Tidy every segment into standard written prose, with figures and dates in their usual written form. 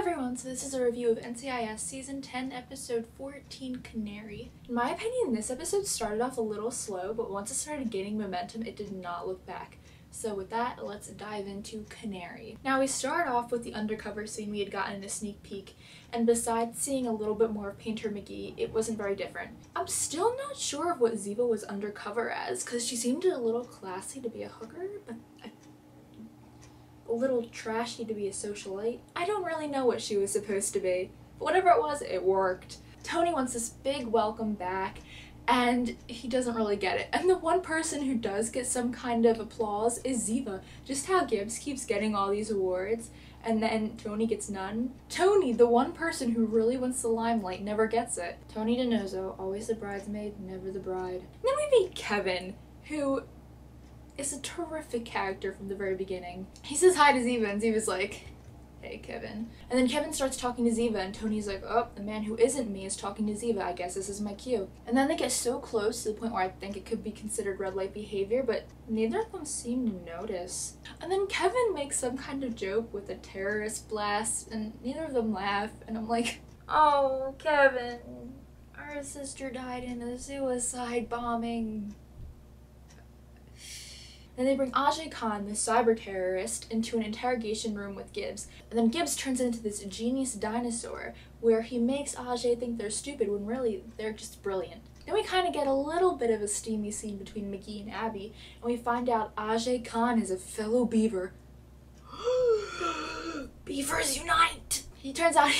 everyone, so this is a review of NCIS Season 10, Episode 14, Canary. In my opinion, this episode started off a little slow, but once it started gaining momentum, it did not look back. So with that, let's dive into Canary. Now we start off with the undercover scene we had gotten in a sneak peek, and besides seeing a little bit more of Painter McGee, it wasn't very different. I'm still not sure of what Ziva was undercover as, because she seemed a little classy to be a hooker, but a little trashy to be a socialite. I don't really know what she was supposed to be, but whatever it was, it worked. Tony wants this big welcome back, and he doesn't really get it. And the one person who does get some kind of applause is Ziva. Just how Gibbs keeps getting all these awards, and then Tony gets none. Tony, the one person who really wants the limelight, never gets it. Tony DiNozzo, always the bridesmaid, never the bride. And then we meet Kevin, who is a terrific character from the very beginning. He says hi to Ziva, and Ziva's like, hey, Kevin. And then Kevin starts talking to Ziva, and Tony's like, oh, the man who isn't me is talking to Ziva. I guess this is my cue. And then they get so close to the point where I think it could be considered red light behavior, but neither of them seem to notice. And then Kevin makes some kind of joke with a terrorist blast, and neither of them laugh, and I'm like, oh, Kevin, our sister died in a suicide bombing. Then they bring Ajay Khan, the cyber terrorist, into an interrogation room with Gibbs. And then Gibbs turns into this genius dinosaur where he makes Ajay think they're stupid when really they're just brilliant. Then we kind of get a little bit of a steamy scene between McGee and Abby, and we find out Ajay Khan is a fellow Beaver. Beavers unite! He turns out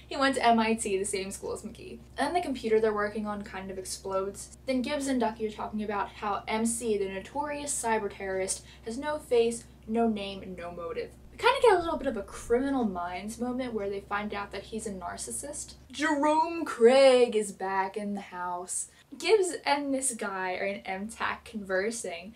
he went to MIT, the same school as McGee. And then the computer they're working on kind of explodes. Then Gibbs and Ducky are talking about how MC, the notorious cyber terrorist, has no face, no name, and no motive. We kind of get a little bit of a Criminal Minds moment where they find out that he's a narcissist. Jerome Craig is back in the house. Gibbs and this guy are in MTAC conversing,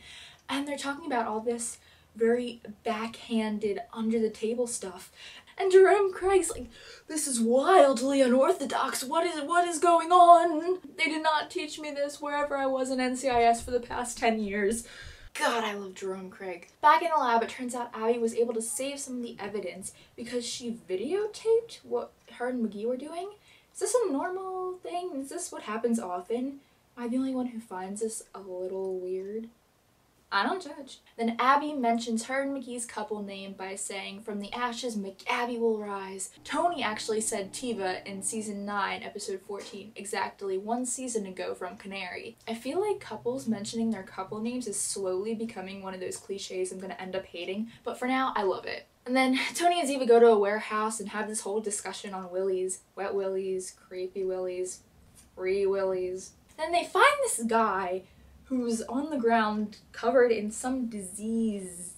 and they're talking about all this very backhanded, under-the-table stuff. And Jerome Craig's like, this is wildly unorthodox. What is going on? They did not teach me this wherever I was in NCIS for the past 10 years. God, I love Jerome Craig. Back in the lab, it turns out Abby was able to save some of the evidence because she videotaped what her and McGee were doing. Is this a normal thing? Is this what happens often? Am I the only one who finds this a little weird? I don't judge. Then Abby mentions her and McGee's couple name by saying, from the ashes, McAbby will rise. Tony actually said Tiva in Season 9, Episode 14, exactly one season ago from Canary. I feel like couples mentioning their couple names is slowly becoming one of those cliches I'm gonna end up hating, but for now, I love it. And then Tony and Ziva go to a warehouse and have this whole discussion on willies. Wet willies, creepy willies, free willies. Then they find this guy who's on the ground covered in some disease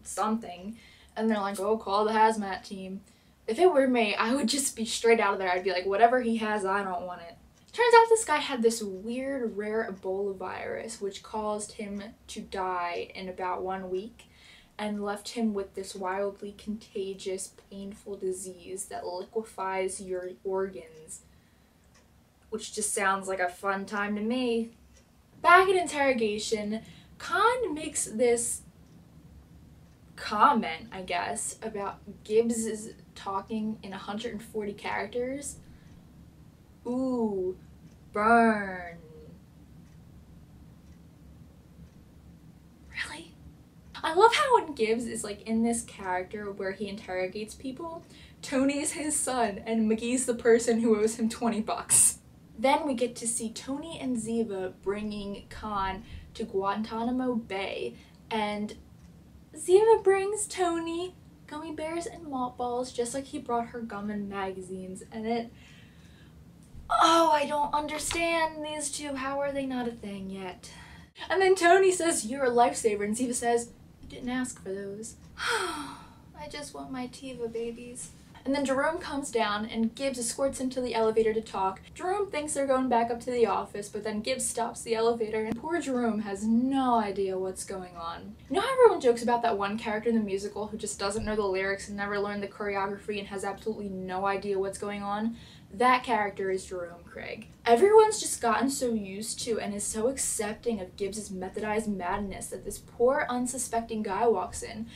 something, and they're like, oh, call the hazmat team. If it were me, I would just be straight out of there. I'd be like, whatever he has, I don't want it. Turns out this guy had this weird rare Ebola virus which caused him to die in about 1 week and left him with this wildly contagious, painful disease that liquefies your organs, which just sounds like a fun time to me. Back at interrogation, Khan makes this comment, I guess, about Gibbs is talking in 140 characters. Ooh, burn. Really? I love how when Gibbs is like in this character where he interrogates people, Tony's his son and McGee's the person who owes him 20 bucks. Then we get to see Tony and Ziva bringing Khan to Guantanamo Bay, and Ziva brings Tony gummy bears and malt balls just like he brought her gum and magazines, and oh, I don't understand these two. How are they not a thing yet? And then Tony says, you're a lifesaver, and Ziva says, you didn't ask for those. I just want my Tiva babies. And then Jerome comes down and Gibbs escorts him to the elevator to talk. Jerome thinks they're going back up to the office, but then Gibbs stops the elevator and poor Jerome has no idea what's going on. You know how everyone jokes about that one character in the musical who just doesn't know the lyrics and never learned the choreography and has absolutely no idea what's going on? That character is Jerome Craig. Everyone's just gotten so used to and is so accepting of Gibbs's methodized madness that this poor unsuspecting guy walks in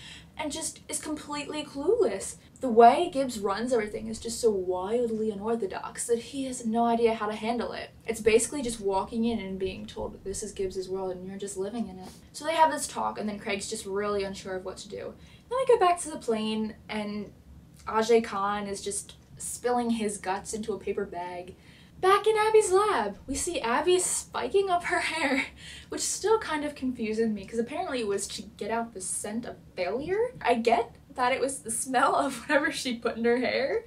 and just is completely clueless. The way Gibbs runs everything is just so wildly unorthodox that he has no idea how to handle it. It's basically just walking in and being told this is Gibbs's world and you're just living in it. So they have this talk and then Craig's just really unsure of what to do. Then we go back to the plane and Ajay Khan is just spilling his guts into a paper bag. Back in Abby's lab, we see Abby spiking up her hair, which still kind of confuses me because apparently it was to get out the scent of failure. I get that it was the smell of whatever she put in her hair,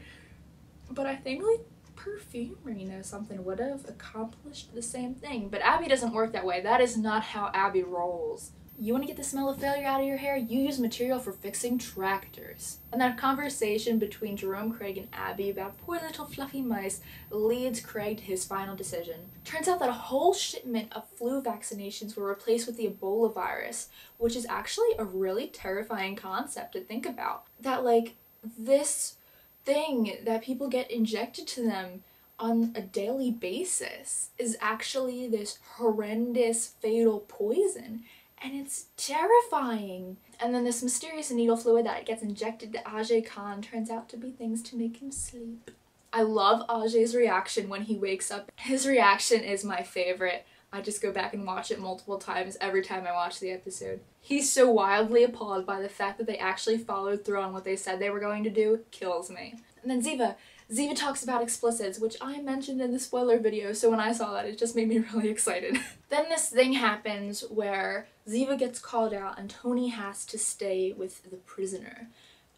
but I think like perfumery or something would have accomplished the same thing. But Abby doesn't work that way. That is not how Abby rolls. You want to get the smell of failure out of your hair? You use material for fixing tractors. And that conversation between Jerome, Craig, and Abby about poor little fluffy mice leads Craig to his final decision. Turns out that a whole shipment of flu vaccinations were replaced with the Ebola virus, which is actually a really terrifying concept to think about. That like this thing that people get injected to them on a daily basis is actually this horrendous fatal poison. And it's terrifying. And then this mysterious needle fluid that gets injected to Ajay Khan turns out to be things to make him sleep. I love Ajay's reaction when he wakes up. His reaction is my favorite. I just go back and watch it multiple times every time I watch the episode. He's so wildly appalled by the fact that they actually followed through on what they said they were going to do. Kills me. And then Ziva talks about explicits, which I mentioned in the spoiler video, so when I saw that, it just made me really excited. Then this thing happens where Ziva gets called out and Tony has to stay with the prisoner.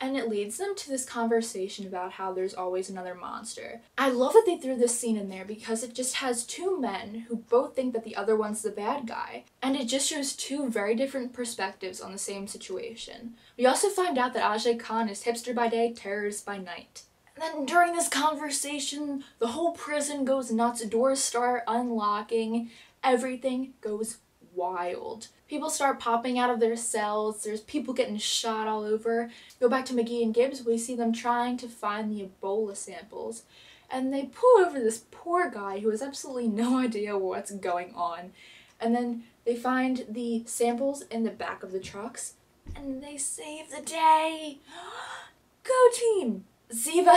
And it leads them to this conversation about how there's always another monster. I love that they threw this scene in there because it just has two men who both think that the other one's the bad guy. And it just shows two very different perspectives on the same situation. We also find out that Ajay Khan is hipster by day, terrorist by night. And then during this conversation, the whole prison goes nuts, doors start unlocking, everything goes wild. People start popping out of their cells, there's people getting shot all over. Go back to McGee and Gibbs, we see them trying to find the Ebola samples. And they pull over this poor guy who has absolutely no idea what's going on. And then they find the samples in the back of the trucks, and they save the day. Go team! Ziva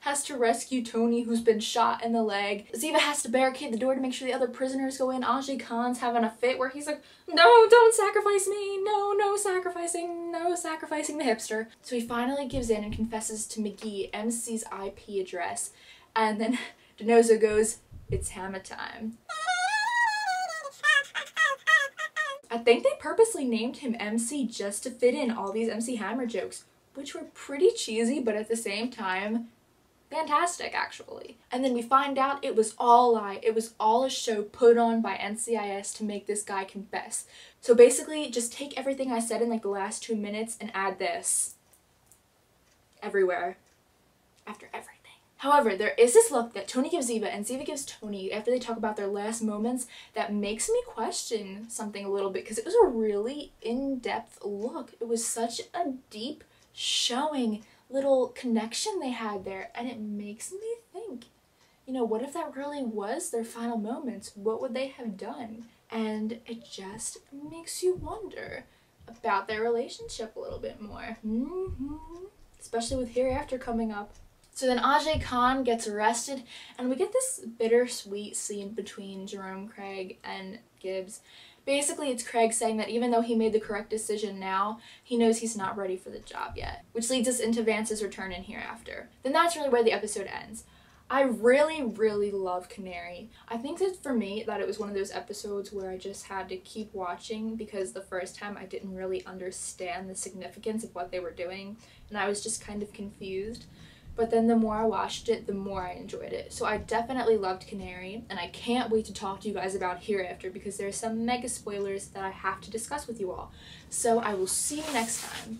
has to rescue Tony, who's been shot in the leg. Ziva has to barricade the door to make sure the other prisoners go in. Ajay Khan's having a fit where he's like, no, don't sacrifice me. No sacrificing the hipster. So he finally gives in and confesses to McGee MC's IP address. And then Denozo goes, it's hammer time. I think they purposely named him MC just to fit in all these MC Hammer jokes, which were pretty cheesy, but at the same time, fantastic, actually. And then we find out it was all a lie. It was all a show put on by NCIS to make this guy confess. So basically, just take everything I said in like the last 2 minutes and add this. Everywhere. After everything. However, there is this look that Tony gives Ziva and Ziva gives Tony after they talk about their last moments that makes me question something a little bit, because it was a really in-depth look. It was such a deep, showing little connection they had there, and it makes me think, you know, what if that really was their final moments? What would they have done? And it just makes you wonder about their relationship a little bit more. Especially with Hereafter coming up. So then Ajay Khan gets arrested, and we get this bittersweet scene between Jerome, Craig, and Gibbs. Basically, it's Craig saying that even though he made the correct decision now, he knows he's not ready for the job yet, which leads us into Vance's return in Hereafter. Then that's really where the episode ends. I really love Canary. I think that for me, that it was one of those episodes where I just had to keep watching because the first time I didn't really understand the significance of what they were doing, and I was just kind of confused. But then the more I watched it, the more I enjoyed it. So I definitely loved Canary, and I can't wait to talk to you guys about Hereafter because there's some mega spoilers that I have to discuss with you all. So I will see you next time.